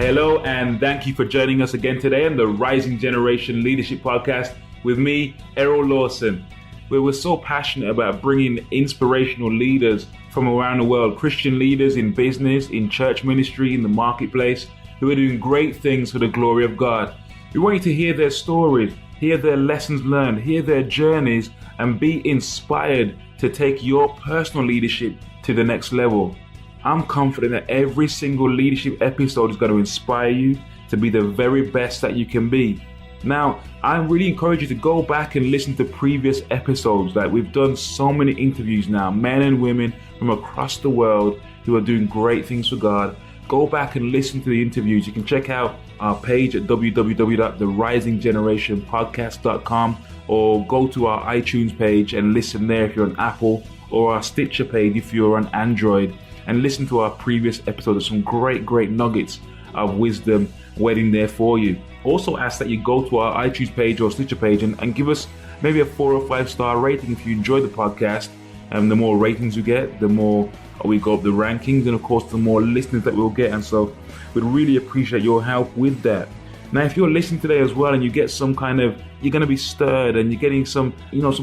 Hello, and thank you for joining us again today on the Rising Generation Leadership Podcast with me, Errol Lawson, where we're so passionate about bringing inspirational leaders from around the world, Christian leaders in business, in church ministry, in the marketplace, who are doing great things for the glory of God. We want you to hear their stories, hear their lessons learned, hear their journeys, and be inspired to take your personal leadership to the next level. I'm confident that every single leadership episode is going to inspire you to be the very best that you can be. Now, I really encourage you to go back and listen to previous episodes. Like, we've done so many interviews now, men and women from across the world who are doing great things for God. Go back and listen to the interviews. You can check out our page at www.therisinggenerationpodcast.com or go to our iTunes page and listen there if you're on Apple, or our Stitcher page if you're on Android, and listen to our previous episodes. Some great nuggets of wisdom waiting there for you. Also ask that you go to our iTunes page or Stitcher page and give us maybe a 4 or 5 star rating if you enjoy the podcast. And the more ratings you get, the more we go up the rankings, and of course the more listeners that we'll get. And so we'd really appreciate your help with that. Now, if you're listening today as well and you get some kind of, you're going to be stirred and you're getting some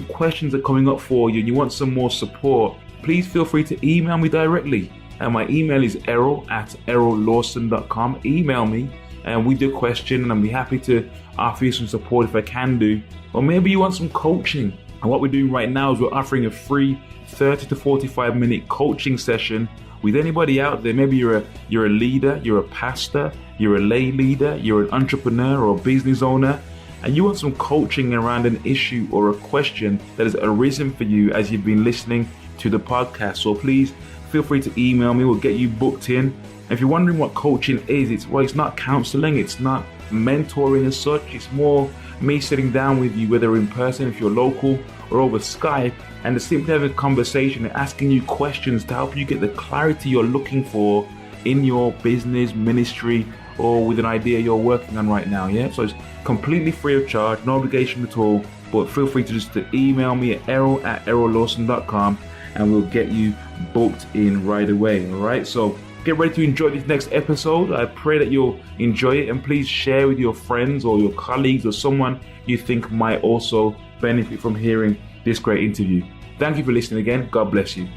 questions that are coming up for you and you want some more support, please feel free to email me directly. And my email is errol@errollawson.com. Email me and we do a question, and I'll be happy to offer you some support if I can do. Or maybe you want some coaching. And what we're doing right now is we're offering a free 30 to 45 minute coaching session with anybody out there. Maybe you're a leader, you're a pastor, you're a lay leader, you're an entrepreneur or a business owner, and you want some coaching around an issue or a question that has arisen for you as you've been listening to the podcast. So please feel free to email me. We'll get you booked in. If you're wondering what coaching is, it's not counseling, it's not mentoring as such. It's more me sitting down with you, whether in person, if you're local, or over Skype, and to simply have a conversation and asking you questions to help you get the clarity you're looking for in your business, ministry, or with an idea you're working on right now. Yeah, so it's completely free of charge, no obligation at all. But feel free to email me at errol@errollawson.com, and we'll get you booked in right away. All right, so get ready to enjoy this next episode. I pray that you'll enjoy it, and please share with your friends or your colleagues or someone you think might also benefit from hearing this great interview. Thank you for listening again. God bless you.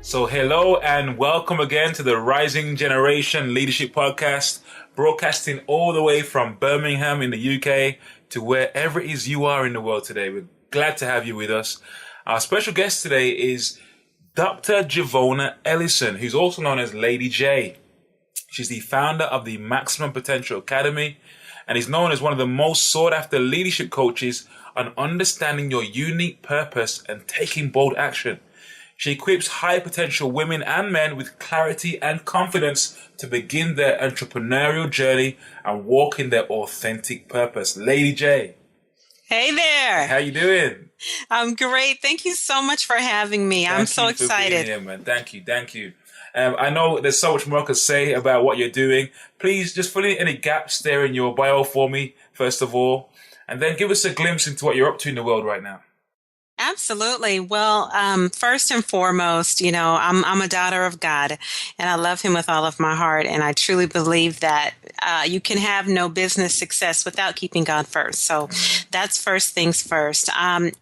So hello and welcome again to the Rising Generation Leadership Podcast, broadcasting all the way from Birmingham in the UK to wherever it is you are in the world today. We're glad to have you with us. Our special guest today is Dr. Jevonnah Ellison, who's also known as Lady J. She's the founder of the Maximum Potential Academy and is known as one of the most sought after leadership coaches on understanding your unique purpose and taking bold action. She equips high potential women and men with clarity and confidence to begin their entrepreneurial journey and walk in their authentic purpose. Lady J. Hey there. How you doing? I'm great. Thank you so much for having me. I'm so excited. Being here, man. Thank you. I know there's so much more I could say about what you're doing. Please just fill in any gaps there in your bio for me, first of all, and then give us a glimpse into what you're up to in the world right now. Absolutely. Well, first and foremost, I'm a daughter of God, and I love him with all of my heart. And I truly believe that you can have no business success without keeping God first. So that's first things first. I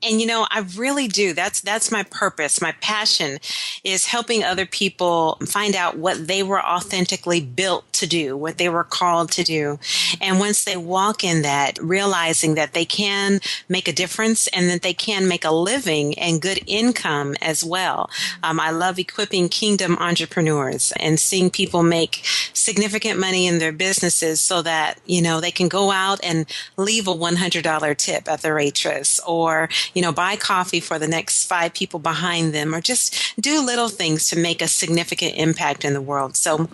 really do. That's my purpose. My passion is helping other people find out what they were authentically built to do, what they were called to do. And once they walk in that, realizing that they can make a difference and that they can make a living and good income as well. I love equipping kingdom entrepreneurs and seeing people make significant money in their businesses so that, they can go out and leave a $100 tip at the waitress, or, buy coffee for the next 5 people behind them, or just do little things to make a significant impact in the world. So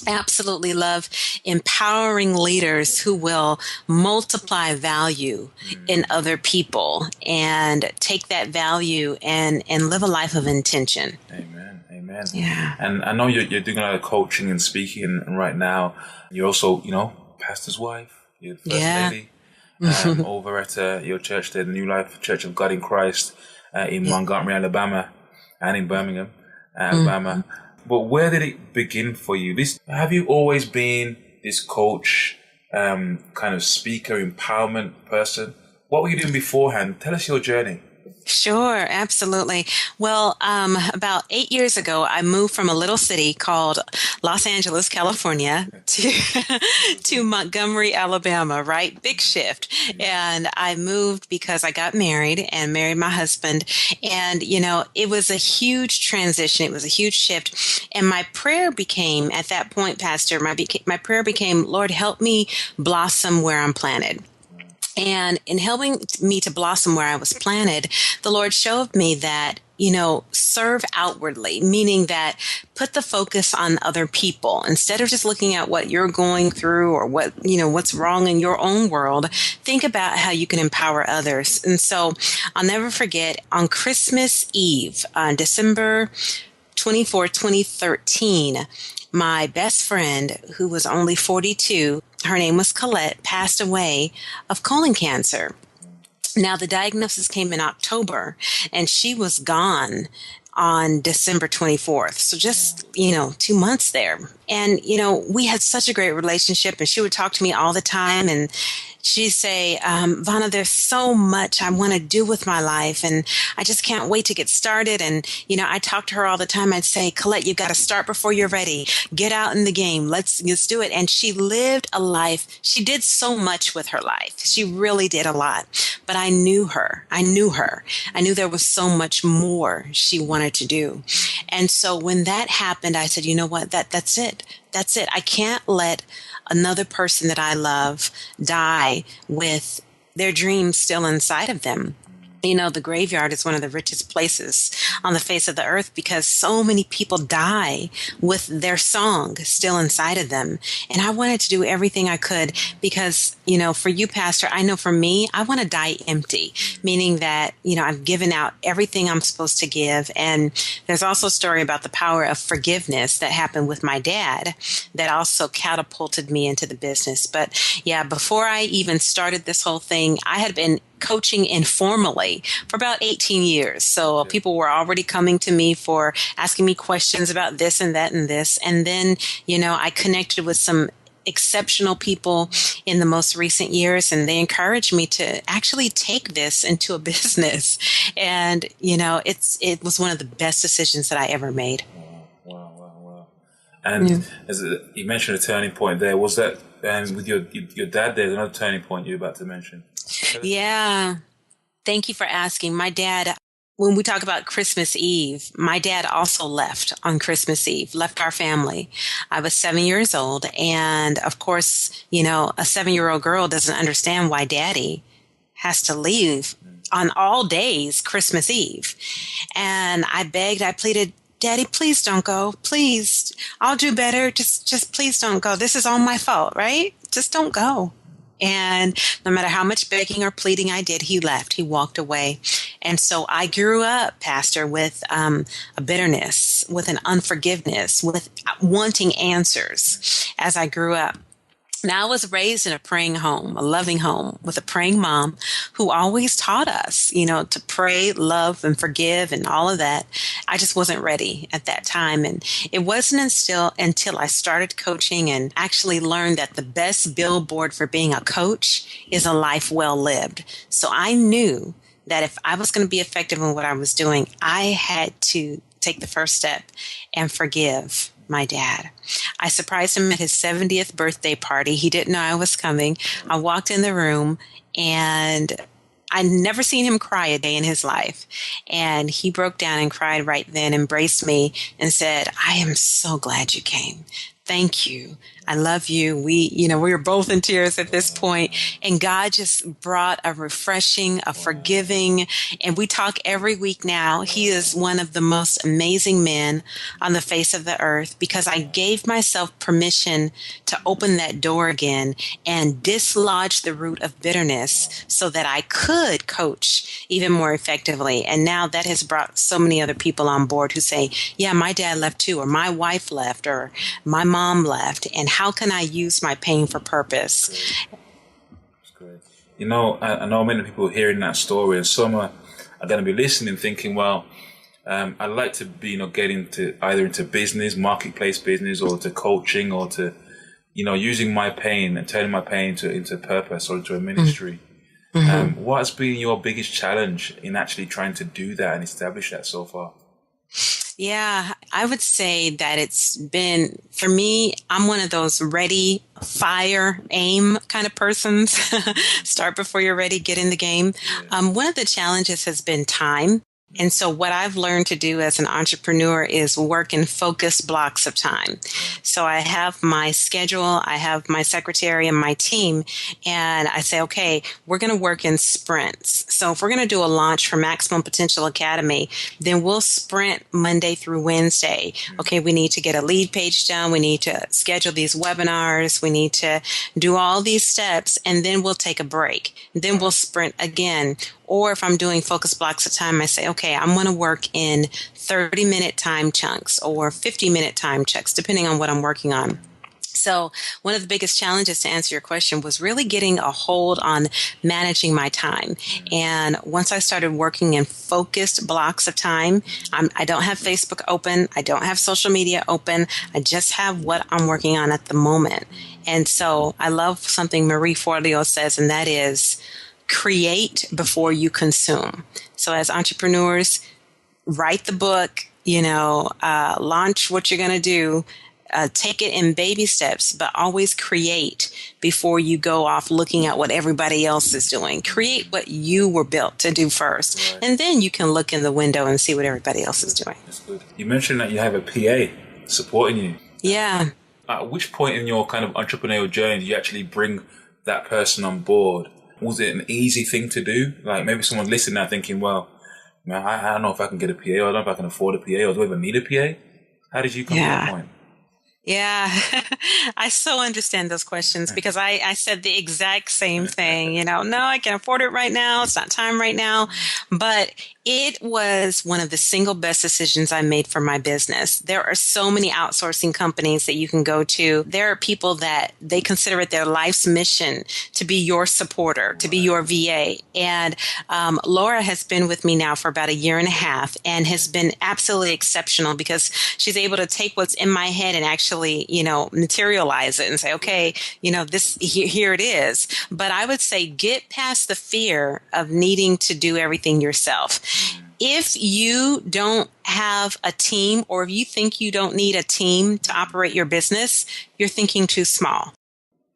absolutely love empowering leaders who will multiply value in other people and take that value and live a life of intention. Amen. Yeah. And I know you're doing a lot of coaching and speaking right now. You're also, pastor's wife. You're the first lady over at your church, the New Life Church of God in Christ in Montgomery, Alabama. and in Birmingham, Alabama. But where did it begin for you? Have you always been this coach, kind of speaker, empowerment person? What were you doing beforehand? Tell us your journey. Sure, absolutely. Well, about 8 years ago, I moved from a little city called Los Angeles, California, to Montgomery, Alabama, right? Big shift. And I moved because I got married and married my husband. And, it was a huge transition. It was a huge shift. And my prayer became, at that point, Pastor, my prayer became, Lord, help me blossom where I'm planted. And in helping me to blossom where I was planted, the Lord showed me that, serve outwardly, meaning that put the focus on other people instead of just looking at what you're going through or what's wrong in your own world. Think about how you can empower others. And so I'll never forget on Christmas Eve, on December 24, 2013, my best friend, who was only 42, her name was Colette, passed away of colon cancer. Now, the diagnosis came in October, and she was gone on December 24th. So just, 2 months there. And, we had such a great relationship, and she would talk to me all the time. And she'd say, Vanna, there's so much I want to do with my life, and I just can't wait to get started. And, I talk to her all the time. I'd say, Colette, you've got to start before you're ready. Get out in the game. Let's do it. And she lived a life. She did so much with her life. She really did a lot. But I knew her. I knew there was so much more she wanted to do. And so when that happened, I said, you know what? That's it. That's it. I can't let another person that I love die with their dreams still inside of them. The graveyard is one of the richest places on the face of the earth because so many people die with their song still inside of them. And I wanted to do everything I could because, for you, Pastor, I know for me, I want to die empty, meaning that, I've given out everything I'm supposed to give. And there's also a story about the power of forgiveness that happened with my dad that also catapulted me into the business. But yeah, before I even started this whole thing, I had been coaching informally for about 18 years. So people were already coming to me for asking me questions about this and that and this. And then, I connected with some exceptional people in the most recent years, and they encouraged me to actually take this into a business. And, it was one of the best decisions that I ever made. Wow. And as you mentioned a turning point there, was that with your dad, there's another turning point you're about to mention? Yeah. Thank you for asking. My dad, when we talk about Christmas Eve, my dad also left on Christmas Eve, left our family. I was 7 years old. And of course, a 7-year-old girl doesn't understand why daddy has to leave on all days, Christmas Eve. And I begged, I pleaded, Daddy, please don't go. Please. I'll do better. Just please don't go. This is all my fault, right? Just don't go. And no matter how much begging or pleading I did, he left. He walked away. And so I grew up, Pastor, with a bitterness, with an unforgiveness, with wanting answers as I grew up. Now, I was raised in a praying home, a loving home with a praying mom who always taught us, to pray, love, and forgive and all of that. I just wasn't ready at that time. And it wasn't until I started coaching and actually learned that the best billboard for being a coach is a life well lived. So I knew that if I was going to be effective in what I was doing, I had to take the first step and forgive my dad. I surprised him at his 70th birthday party. He didn't know I was coming. I walked in the room and I'd never seen him cry a day in his life. And he broke down and cried right then, embraced me and said, I am so glad you came. Thank you. I love you. We were both in tears at this point, and God just brought a refreshing, a forgiving, and we talk every week now. He is one of the most amazing men on the face of the earth because I gave myself permission to open that door again and dislodge the root of bitterness so that I could coach even more effectively. And now that has brought so many other people on board who say, yeah, my dad left too, or my wife left, or my mom left, and how can I use my pain for purpose? That's great. I know many people hearing that story, and some are going to be listening thinking, well, I'd like to be, get into either into business, marketplace business, or to coaching, or to, using my pain and turning my pain into purpose or into a ministry. Mm-hmm. What has been your biggest challenge in actually trying to do that and establish that so far? Yeah, I would say that it's been, for me, I'm one of those ready, fire, aim kind of persons. Start before you're ready, get in the game. One of the challenges has been time. And so what I've learned to do as an entrepreneur is work in focused blocks of time. So I have my schedule, I have my secretary and my team, and I say, okay, we're going to work in sprints. So if we're going to do a launch for Maximum Potential Academy, then we'll sprint Monday through Wednesday. Okay, we need to get a lead page done. We need to schedule these webinars. We need to do all these steps, and then we'll take a break. Then we'll sprint again. Or if I'm doing focus blocks of time, I say, okay, I'm going to work in 30-minute time chunks or 50-minute time chunks, depending on what I'm working on. So one of the biggest challenges, to answer your question, was really getting a hold on managing my time. And once I started working in focused blocks of time, I don't have Facebook open. I don't have social media open. I just have what I'm working on at the moment. And so I love something Marie Forleo says, and that is, create before you consume. So as entrepreneurs, write the book, launch what you're going to do, take it in baby steps, but always create before you go off looking at what everybody else is doing. Create what you were built to do first. Right. And then you can look in the window and see what everybody else is doing. That's good. You mentioned that you have a PA supporting you. Yeah. At which point in your kind of entrepreneurial journey do you actually bring that person on board? Was it an easy thing to do? Like maybe someone listening now thinking, well, man, I don't know if I can get a PA, or I don't know if I can afford a PA, or do I even need a PA? How did you come to that point? Yeah, I so understand those questions because I said the exact same thing. No, I can afford it right now. It's not time right now. But it was one of the single best decisions I made for my business. There are so many outsourcing companies that you can go to. There are people that they consider it their life's mission to be your supporter, to be your VA. And Laura has been with me now for about a year and a half and has been absolutely exceptional because she's able to take what's in my head and actually, materialize it and say, okay, here it is. But I would say get past the fear of needing to do everything yourself. If you don't have a team, or if you think you don't need a team to operate your business, you're thinking too small.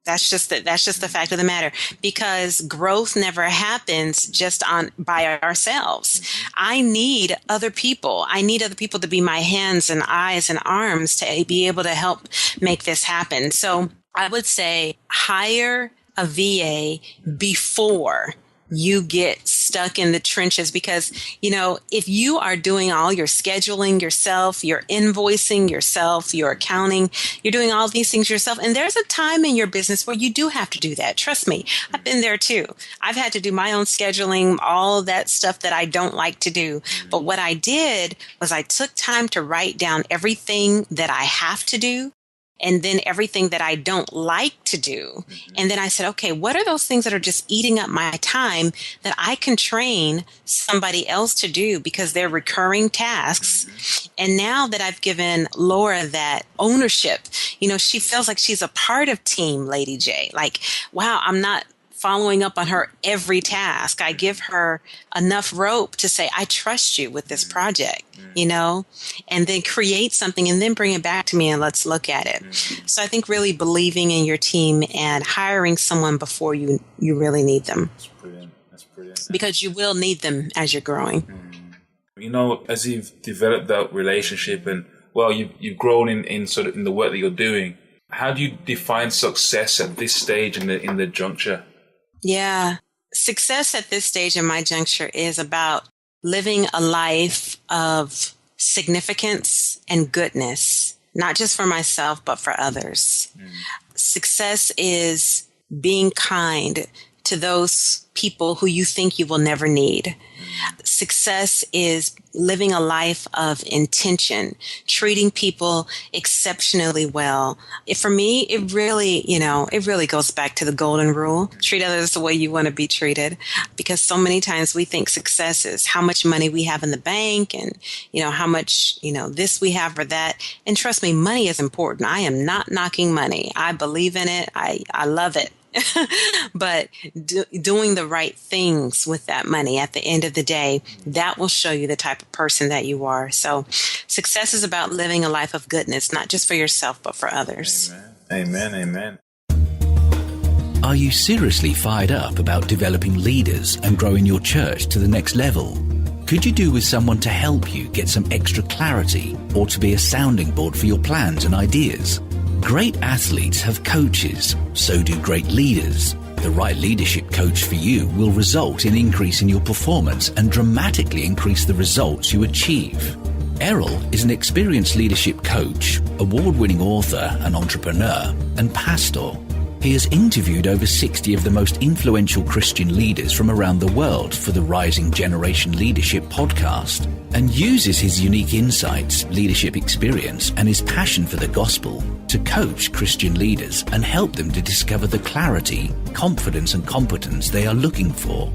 That's just the fact of the matter, because growth never happens just by ourselves. I need other people. I need other people to be my hands and eyes and arms to be able to help make this happen. So I would say hire a VA before you get stuck in the trenches, because, if you are doing all your scheduling yourself, your invoicing yourself, your accounting, you're doing all these things yourself. And there's a time in your business where you do have to do that. Trust me, I've been there too. I've had to do my own scheduling, all that stuff that I don't like to do. But what I did was I took time to write down everything that I have to do, and then everything that I don't like to do. And then I said, okay, what are those things that are just eating up my time that I can train somebody else to do because they're recurring tasks? And now that I've given Laura that ownership, she feels like she's a part of Team Lady J. Like, wow, I'm not following up on her every task. I give her enough rope to say, I trust you with this project, and then create something and then bring it back to me and let's look at it. So I think really believing in your team and hiring someone before you really need them. That's brilliant. Because you will need them as you're growing. As you've developed that relationship and, you've grown in sort of in the work that you're doing, how do you define success at this stage in the juncture? Yeah. Success at this stage in my juncture is about living a life of significance and goodness, not just for myself, but for others. Success is being kind to those people who you think you will never need. Success is living a life of intention, treating people exceptionally well. For me, it really goes back to the golden rule. Treat others the way you want to be treated. Because so many times we think success is how much money we have in the bank and, how much, this we have or that. And trust me, money is important. I am not knocking money. I believe in it. I love it. But doing the right things with that money at the end of the day, that will show you the type of person that you are. So success is about living a life of goodness, not just for yourself, but for others. Amen. Amen. Are you seriously fired up about developing leaders and growing your church to the next level? Could you do with someone to help you get some extra clarity or to be a sounding board for your plans and ideas? Great athletes have coaches, so do great leaders. The right leadership coach for you will result in increasing your performance and dramatically increase the results you achieve. Errol is an experienced leadership coach, award-winning author, an entrepreneur, and pastor. He has interviewed over 60 of the most influential Christian leaders from around the world for the Rising Generation Leadership podcast and uses his unique insights, leadership experience, and his passion for the gospel to coach Christian leaders and help them to discover the clarity, confidence, and competence they are looking for.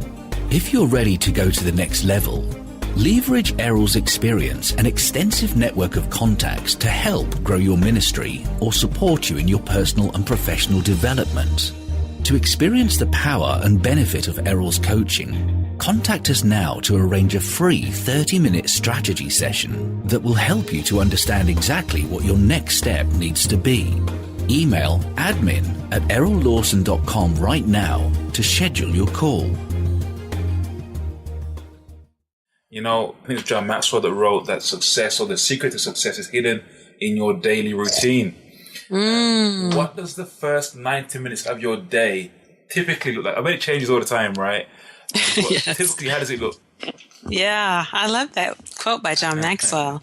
If you're ready to go to the next level, leverage Errol's experience and extensive network of contacts to help grow your ministry or support you in your personal and professional development. To experience the power and benefit of Errol's coaching, contact us now to arrange a free 30-minute strategy session that will help you to understand exactly what your next step needs to be. Email admin@errollawson.com right now to schedule your call. I think it's John Maxwell that wrote that success, or the secret to success, is hidden in your daily routine. What does the first 90 minutes of your day typically look like? I bet it changes all the time, right? But Yes. typically, how does it look? Yeah, I love that quote by John Maxwell.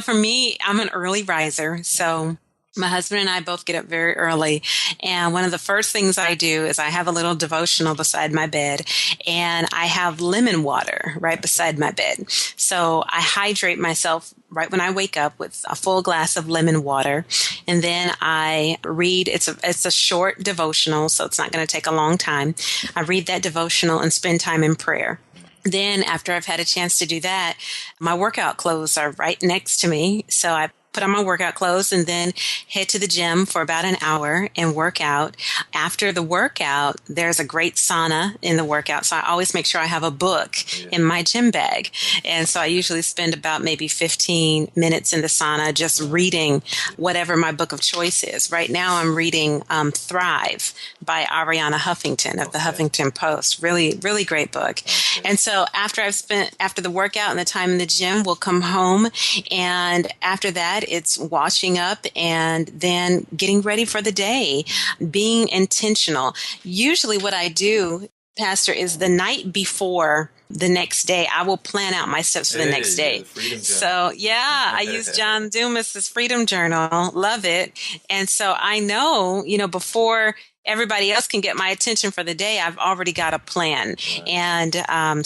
For me, I'm an early riser, so my husband and I both get up very early. And one of the first things I do is I have a little devotional beside my bed, and I have lemon water right beside my bed. So I hydrate myself right when I wake up with a full glass of lemon water. And then I read, it's a short devotional, so it's not going to take a long time. I read that devotional and spend time in prayer. Then after I've had a chance to do that, my workout clothes are right next to me. So I put on my workout clothes and then head to the gym for about an hour and work out. After the workout, there's a great sauna in the workout. So I always make sure I have a book in my gym bag. And so I usually spend about maybe 15 minutes in the sauna just reading whatever my book of choice is. Right now I'm reading Thrive by Ariana Huffington of the Huffington Post. Really, really great book. And so after the workout and the time in the gym, we'll come home. And after that, it's washing up and then getting ready for the day, being intentional. Usually what I do, Pastor, is the night before the next day, I will plan out my steps for the next day. So I use John Dumas's Freedom Journal. Love it. And so I know, before everybody else can get my attention for the day, I've already got a plan. And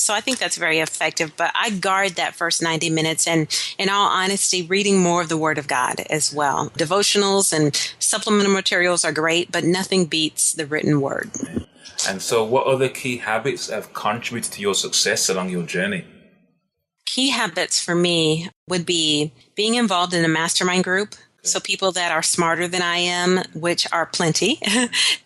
so I think that's very effective. But I guard that first 90 minutes and, in all honesty, reading more of the Word of God as well. Devotionals and supplemental materials are great, but nothing beats the written Word. And so what other key habits have contributed to your success along your journey? Key habits for me would be being involved in a mastermind group. So people that are smarter than I am, which are plenty,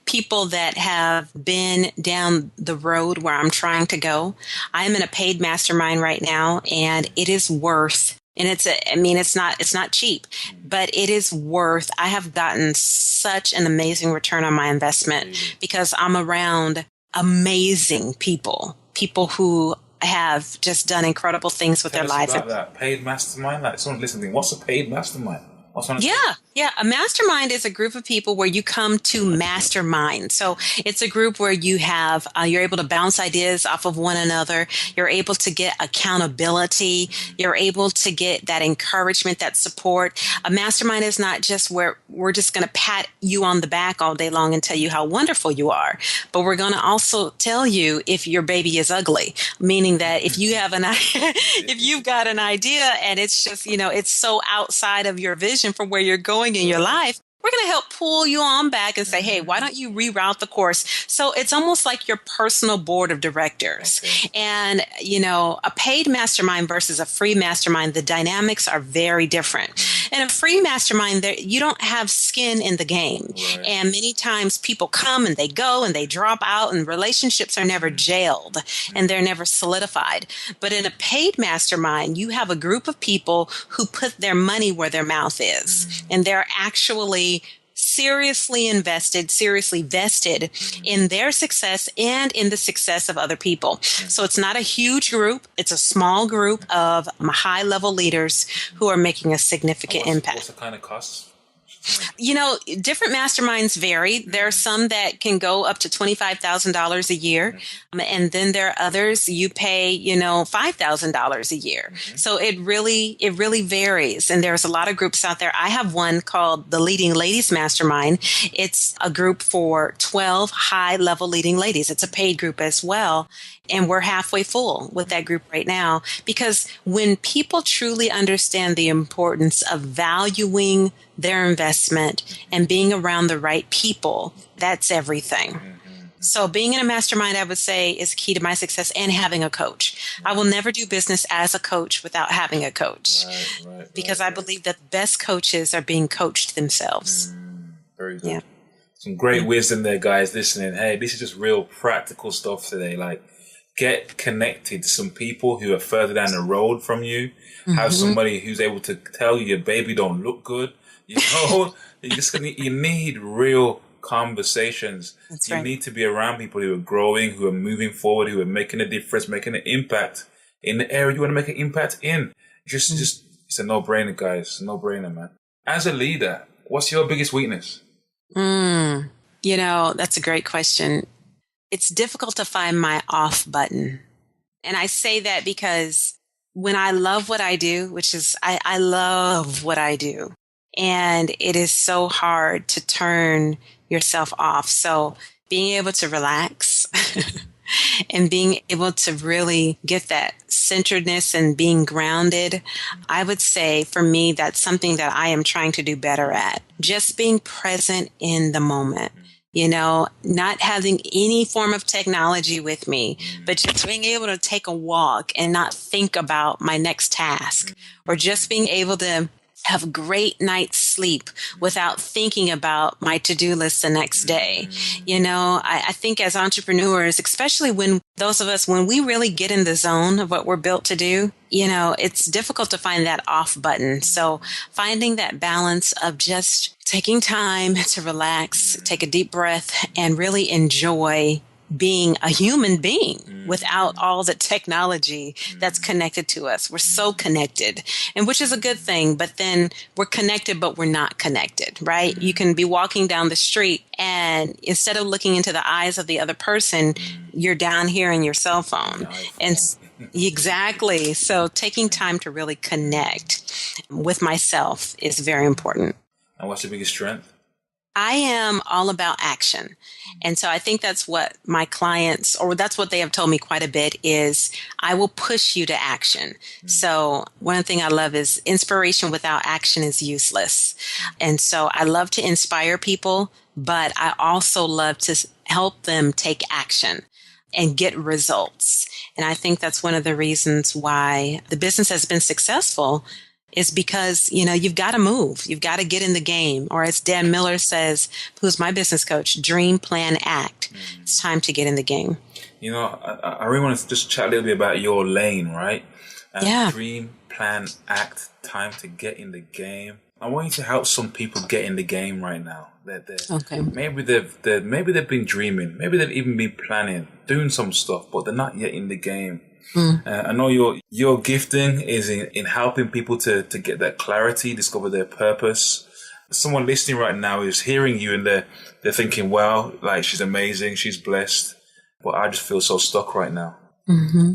people that have been down the road where I'm trying to go. I'm in a paid mastermind right now, and it is worth, and it's not cheap, but it is worth. I have gotten such an amazing return on my investment because I'm around amazing people who have just done incredible things with their lives. About that paid mastermind, like someone listening, what's a paid mastermind? What's on the Yeah, yeah. A mastermind is a group of people where you come to mastermind. So it's a group where you have, you're able to bounce ideas off of one another. You're able to get accountability. You're able to get that encouragement, that support. A mastermind is not just where we're just going to pat you on the back all day long and tell you how wonderful you are, but we're going to also tell you if your baby is ugly, meaning that if you have if you've got an idea and it's just, it's so outside of your vision for where you're going in your life, we're going to help pull you on back and say, hey, why don't you reroute the course? So it's almost like your personal board of directors. Okay. And, a paid mastermind versus a free mastermind, the dynamics are very different. In a free mastermind, you don't have skin in the game. Right. And many times people come and they go and they drop out and relationships are never jailed and they're never solidified. But in a paid mastermind, you have a group of people who put their money where their mouth is. And they're actually seriously invested, seriously vested in their success and in the success of other people. So it's not a huge group. It's a small group of high-level leaders who are making a significant impact. What's the kind of costs? Different masterminds vary. There are some that can go up to $25,000 a year. And then there are others you pay, $5,000 a year. So it really varies. And there's a lot of groups out there. I have one called the Leading Ladies Mastermind. It's a group for 12 high-level leading ladies. It's a paid group as well. And we're halfway full with that group right now, because when people truly understand the importance of valuing their investment and being around the right people, that's everything. So being in a mastermind, I would say, is key to my success, and having a coach. I will never do business as a coach without having a coach, because I believe that the best coaches are being coached themselves. Very good. Yeah. Some great wisdom there, guys, listening. Hey, this is just real practical stuff today. Like, get connected to some people who are further down the road from you. Have somebody who's able to tell you your baby don't look good. You need real conversations. That's right. You need to be around people who are growing, who are moving forward, who are making a difference, making an impact in the area you want to make an impact in. Just it's a no-brainer, guys. It's a no-brainer, man. As a leader, what's your biggest weakness? That's a great question. It's difficult to find my off button. And I say that because when I love what I do, which is, I love what I do, and it is so hard to turn yourself off. So being able to relax and being able to really get that centeredness and being grounded, I would say for me, that's something that I am trying to do better at. Just being present in the moment. Not having any form of technology with me, but just being able to take a walk and not think about my next task, or just being able to have a great night's sleep without thinking about my to-do list the next day. I think as entrepreneurs, especially when those of us, when we really get in the zone of what we're built to do, it's difficult to find that off button. So finding that balance of just taking time to relax, take a deep breath, and really enjoy being a human being without all the technology that's connected to us. We're so connected, and which is a good thing, but then we're connected, but we're not connected, right? You can be walking down the street, and instead of looking into the eyes of the other person, you're down here in your cell phone. And exactly. So taking time to really connect with myself is very important. And what's your biggest strength? I am all about action. And so I think that's what my clients, or that's what they have told me quite a bit, is I will push you to action. So one thing I love is inspiration without action is useless. And so I love to inspire people, but I also love to help them take action and get results. And I think that's one of the reasons why the business has been successful, is because, you've got to move. You've got to get in the game. Or as Dan Miller says, who's my business coach, dream, plan, act. It's time to get in the game. I really want to just chat a little bit about your lane, right? Dream, plan, act, time to get in the game. I want you to help some people get in the game right now. Okay. Maybe they've been dreaming. Maybe they've even been planning, doing some stuff, but they're not yet in the game. I know your gifting is in helping people to get that clarity, discover their purpose. Someone listening right now is hearing you and they're thinking, well, like, she's amazing, she's blessed, but I just feel so stuck right now.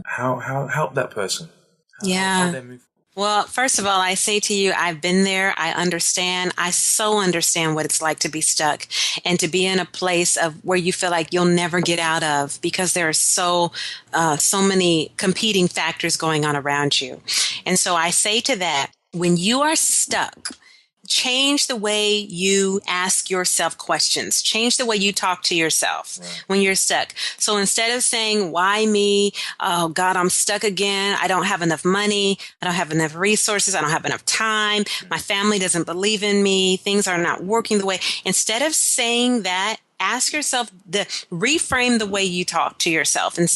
How help that person? How they move? Well, first of all, I say to you, I've been there. I understand. I so understand what it's like to be stuck and to be in a place of where you feel like you'll never get out of, because there are so many competing factors going on around you. And so I say to that, when you are stuck, change the way you ask yourself questions. Change the way you talk to yourself when you're stuck. So instead of saying, why me? Oh God, I'm stuck again. I don't have enough money. I don't have enough resources. I don't have enough time. My family doesn't believe in me. Things are not working the way. Instead of saying that, ask yourself, reframe the way you talk to yourself and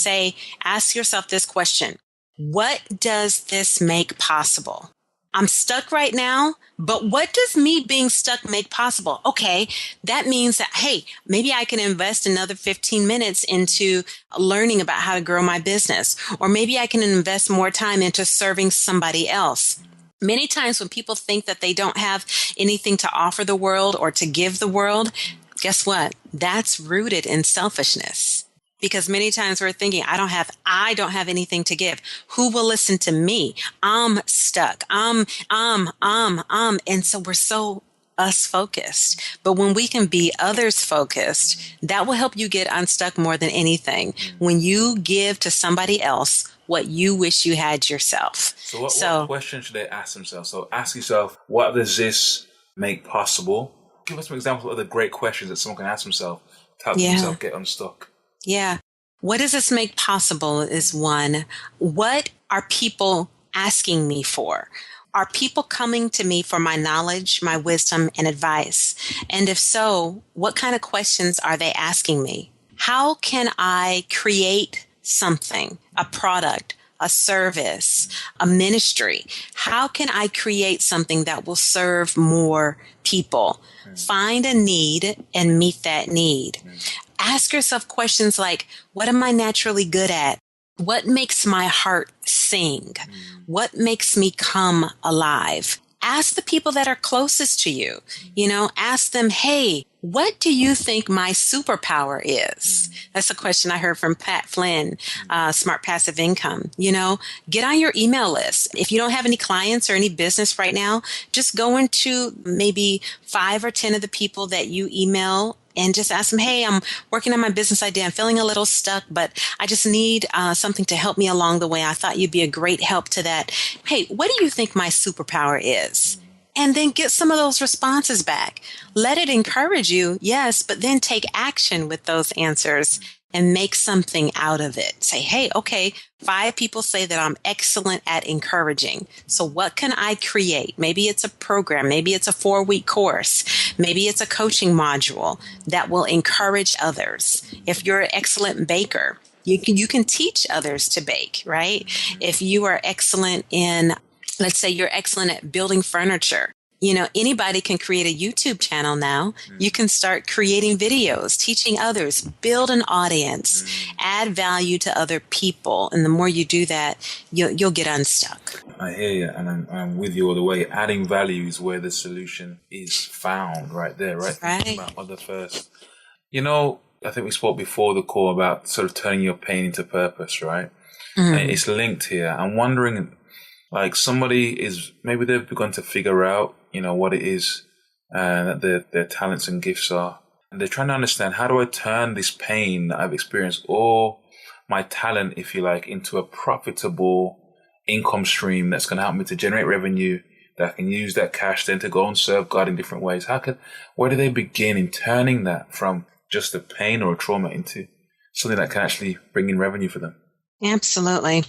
ask yourself this question. What does this make possible? I'm stuck right now, but what does me being stuck make possible? Okay, that means that, hey, maybe I can invest another 15 minutes into learning about how to grow my business, or maybe I can invest more time into serving somebody else. Many times when people think that they don't have anything to offer the world or to give the world, guess what? That's rooted in selfishness. Because many times we're thinking, I don't have anything to give. Who will listen to me? I'm stuck. And so we're so us focused. But when we can be others focused, that will help you get unstuck more than anything. When you give to somebody else what you wish you had yourself. So what question should they ask themselves? So ask yourself, what does this make possible? Give us some examples of the great questions that someone can ask themselves to help themselves get unstuck. Yeah. What does this make possible is one. What are people asking me for? Are people coming to me for my knowledge, my wisdom, and advice? And if so, what kind of questions are they asking me? How can I create something, a product, a service, a ministry? How can I create something that will serve more people? Find a need and meet that need. Ask yourself questions like, what am I naturally good at? What makes my heart sing? What makes me come alive? Ask the people that are closest to you. Ask them, hey, what do you think my superpower is? That's a question I heard from Pat Flynn, Smart Passive Income. Get on your email list. If you don't have any clients or any business right now, just go into maybe 5 or 10 of the people that you email and just ask them, hey, I'm working on my business idea. I'm feeling a little stuck, but I just need something to help me along the way. I thought you'd be a great help to that. Hey, what do you think my superpower is? And then get some of those responses back. Let it encourage you, yes, but then take action with those answers and make something out of it. Say, hey, okay, 5 people say that I'm excellent at encouraging. So what can I create? Maybe it's a program. Maybe it's a 4-week course. Maybe it's a coaching module that will encourage others. If you're an excellent baker, you can teach others to bake, right? If you are excellent in, let's say you're excellent at building furniture. Anybody can create a YouTube channel now. You can start creating videos, teaching others, build an audience, add value to other people. And the more you do that, you'll get unstuck. I hear you, and I'm with you all the way. Adding value is where the solution is found, right there, right? Thinking about other first. I think we spoke before the call about sort of turning your pain into purpose, right? And it's linked here. I'm wondering, like, somebody maybe they've begun to figure out, what it is that their talents and gifts are. And they're trying to understand, how do I turn this pain that I've experienced, or my talent, if you like, into a profitable income stream that's going to help me to generate revenue, that I can use that cash then to go and serve God in different ways? Where do they begin in turning that from just a pain or a trauma into something that can actually bring in revenue for them? Absolutely.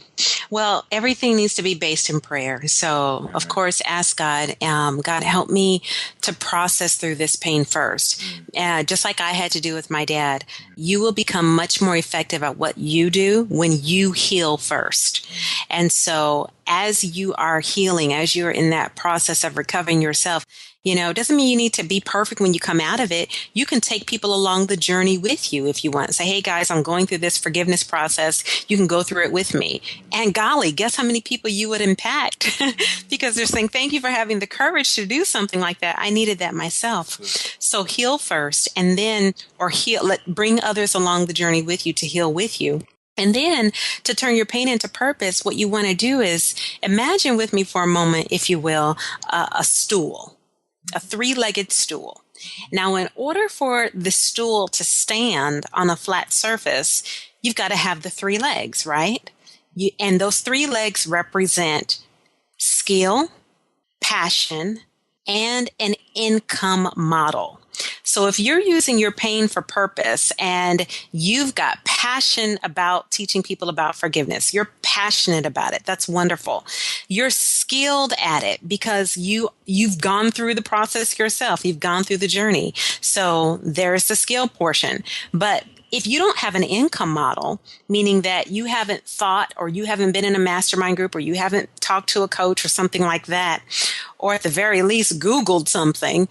Well, everything needs to be based in prayer. So, of course, ask God, God, help me to process through this pain first. Just like I had to do with my dad, you will become much more effective at what you do when you heal first. And so, as you are healing, as you're in that process of recovering yourself, it doesn't mean you need to be perfect when you come out of it. You can take people along the journey with you if you want. Say, hey guys, I'm going through this forgiveness process. You can go through it with me. And golly, guess how many people you would impact? Because they're saying, thank you for having the courage to do something like that. I needed that myself. So heal first and then, bring others along the journey with you to heal with you. And then to turn your pain into purpose, what you want to do is imagine with me for a moment, if you will, a stool. A three-legged stool. Now, in order for the stool to stand on a flat surface, you've got to have the three legs, right? And those three legs represent skill, passion, and an income model. So if you're using your pain for purpose and you've got passion about teaching people about forgiveness, you're passionate about it. That's wonderful. You're skilled at it because you've gone through the process yourself. You've gone through the journey. So there's the skill portion. But if you don't have an income model, meaning that you haven't thought or you haven't been in a mastermind group or you haven't talked to a coach or something like that, or at the very least Googled something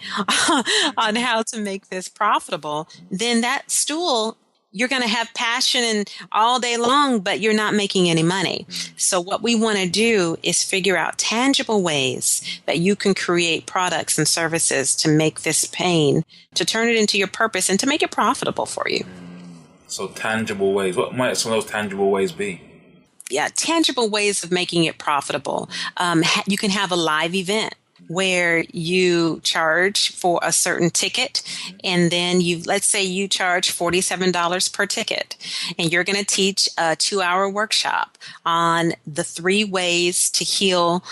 on how to make this profitable, then that stool, you're going to have passion and all day long, but you're not making any money. So what we want to do is figure out tangible ways that you can create products and services to make this pain, to turn it into your purpose and to make it profitable for you. So tangible ways. What might some of those tangible ways be? Yeah, tangible ways of making it profitable. You can have a live event where you charge for a certain ticket, and then let's say you charge $47 per ticket, and you're going to teach a 2-hour workshop on the three ways to heal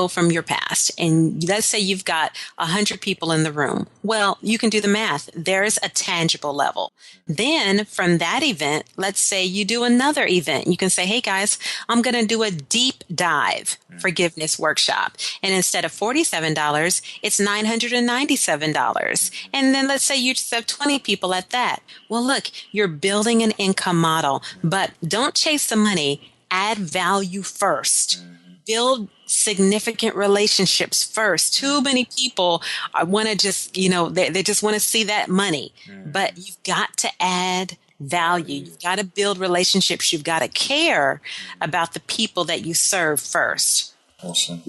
from your past. And let's say you've got 100 people in the room. Well, you can do the math. There's a tangible level. Then from that event, let's say you do another event. You can say, hey guys, I'm going to do a deep dive forgiveness workshop. And instead of $47, it's $997. And then let's say you just have 20 people at that. Well, look, you're building an income model, but don't chase the money. Add value first. Build significant relationships first. Too many people want to just, they just want to see that money. But you've got to add value. You've got to build relationships. You've got to care about the people that you serve first. Awesome.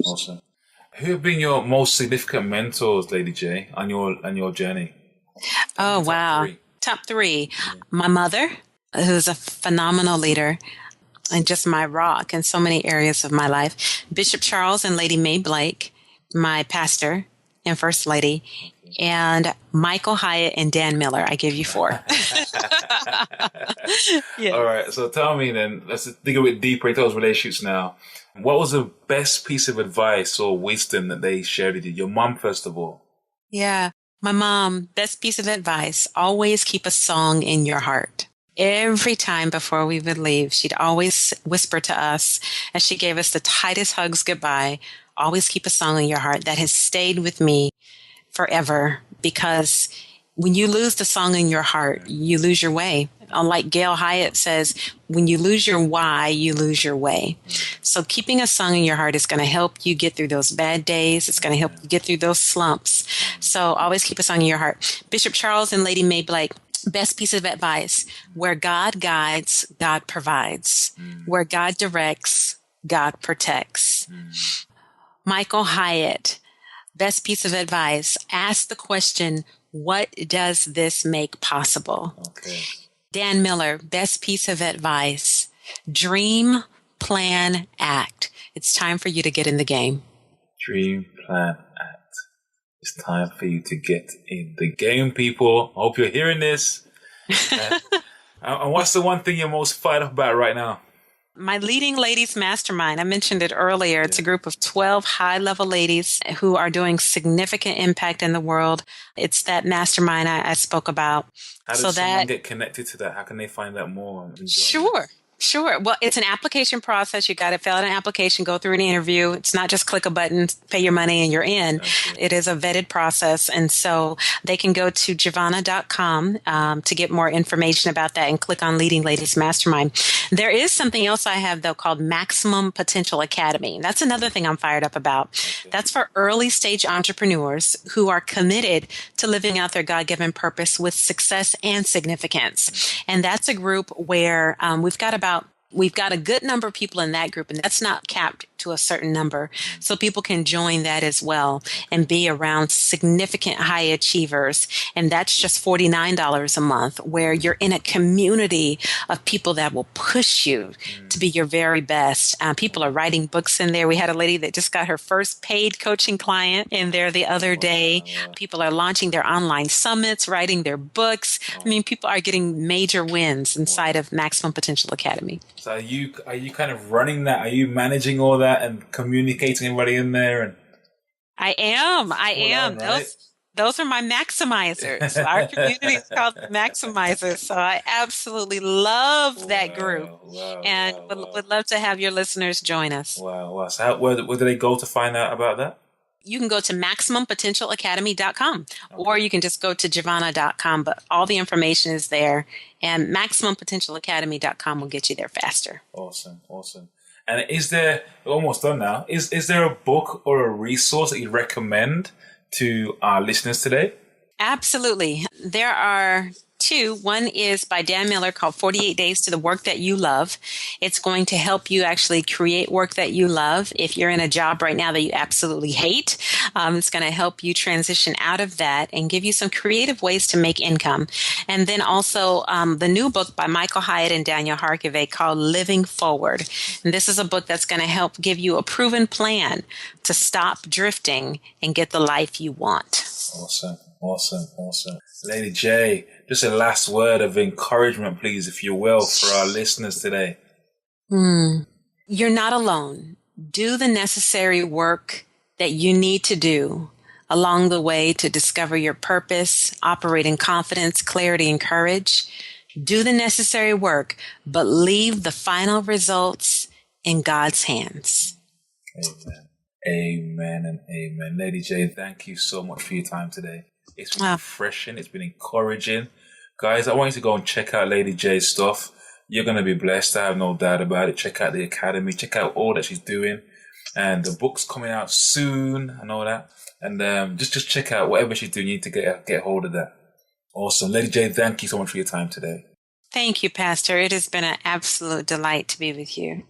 Who have been your most significant mentors, Lady J, on your journey? Oh, wow. Top three. My mother, who's a phenomenal leader, and just my rock in so many areas of my life. Bishop Charles and Lady Mae Blake, my pastor and First Lady, and Michael Hyatt and Dan Miller. I give you 4. Yeah. All right. So tell me then, let's dig a bit deeper into those relationships now. What was the best piece of advice or wisdom that they shared with you? Your mom, first of all. Yeah. My mom, best piece of advice, always keep a song in your heart. Every time before we would leave, she'd always whisper to us as she gave us the tightest hugs goodbye, always keep a song in your heart. That has stayed with me forever, because when you lose the song in your heart, you lose your way. Like Gail Hyatt says, when you lose your why, you lose your way. So keeping a song in your heart is going to help you get through those bad days. It's going to help you get through those slumps. So always keep a song in your heart. Bishop Charles and Lady Mae Blake, best piece of advice: where God guides, God provides. Where God directs, God protects. Michael Hyatt, best piece of advice: ask the question, what does this make possible? Okay. Dan Miller, best piece of advice: dream, plan, act. It's time for you to get in the game. Dream, plan, act. It's time for you to get in the game, people. I hope you're hearing this. And what's the one thing you're most fired up about right now? My Leading Ladies Mastermind. I mentioned it earlier. It's a group of 12 high-level ladies who are doing significant impact in the world. It's that mastermind I spoke about. How does someone get connected to that? How can they find out more? Sure. Sure. Well, it's an application process. You got to fill out an application, go through an interview. It's not just click a button, pay your money, and you're in. It is a vetted process. And so they can go to Jevonnah.com to get more information about that and click on Leading Ladies Mastermind. There is something else I have, though, called Maximum Potential Academy. That's another thing I'm fired up about. That's for early stage entrepreneurs who are committed to living out their God-given purpose with success and significance. And that's a group where we've got a good number of people in that group, and that's not capped to a certain number. So people can join that as well and be around significant high achievers. And that's just $49 a month, where you're in a community of people that will push you to be your very best. People are writing books in there. We had a lady that just got her first paid coaching client in there the other day. People are launching their online summits, writing their books. I mean, people are getting major wins inside of Maximum Potential Academy. So are you kind of running that? Are you managing all that and communicating everybody in there? And I am. Right? Those are my maximizers. Our community is called the Maximizers. So I absolutely love that group, and would love to have your listeners join us. Wow. So where do they go to find out about that? You can go to MaximumPotentialAcademy.com, or you can just go to Jevonnah.com, but all the information is there, and MaximumPotentialAcademy.com will get you there faster. Awesome. And is there, we're almost done now, is there a book or a resource that you recommend to our listeners today? Absolutely. There are two. One is by Dan Miller called 48 Days to the Work That You Love. It's going to help you actually create work that you love. If you're in a job right now that you absolutely hate, it's going to help you transition out of that and give you some creative ways to make income. And then also the new book by Michael Hyatt and Daniel Harkavy called Living Forward. And this is a book that's going to help give you a proven plan to stop drifting and get the life you want. Awesome. Lady J, just a last word of encouragement, please, if you will, for our listeners today. You're not alone. Do the necessary work that you need to do along the way to discover your purpose, operate in confidence, clarity, and courage. Do the necessary work, but leave the final results in God's hands. Amen and amen. Lady J, thank you so much for your time today. It's been refreshing. It's been encouraging. Guys, I want you to go and check out Lady J's stuff. You're going to be blessed. I have no doubt about it. Check out the academy. Check out all that she's doing. And the book's coming out soon. I know that. And just check out whatever she's doing. You need to get hold of that. Awesome. Lady J, thank you so much for your time today. Thank you, Pastor. It has been an absolute delight to be with you.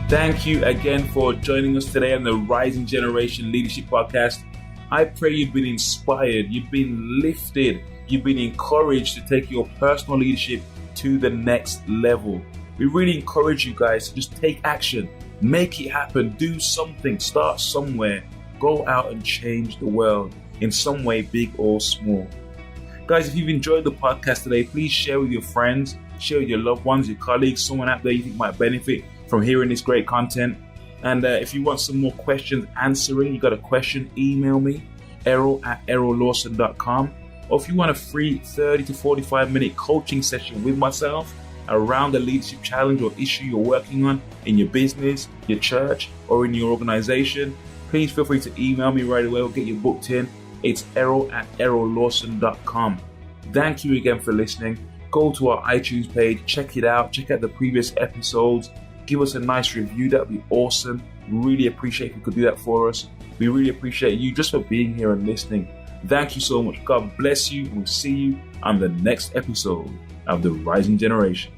Thank you again for joining us today on the Rising Generation Leadership Podcast. I pray you've been inspired, you've been lifted, you've been encouraged to take your personal leadership to the next level. We really encourage you guys to just take action, make it happen, do something, start somewhere, go out and change the world in some way, big or small. Guys, if you've enjoyed the podcast today, please share with your friends, share with your loved ones, your colleagues, someone out there you think might benefit from hearing this great content. And if you want some more questions answering, you got a question, email me, Errol at ErrolLawson.com. Or if you want a free 30 to 45 minute coaching session with myself around the leadership challenge or issue you're working on in your business, your church, or in your organization, please feel free to email me right away. We'll get you booked in. It's Errol at ErrolLawson.com. Thank you again for listening. Go to our iTunes page, check it out, check out the previous episodes. Give us a nice review. That would be awesome. Really appreciate if you could do that for us. We really appreciate you just for being here and listening. Thank you so much. God bless you. We'll see you on the next episode of The Rising Generation.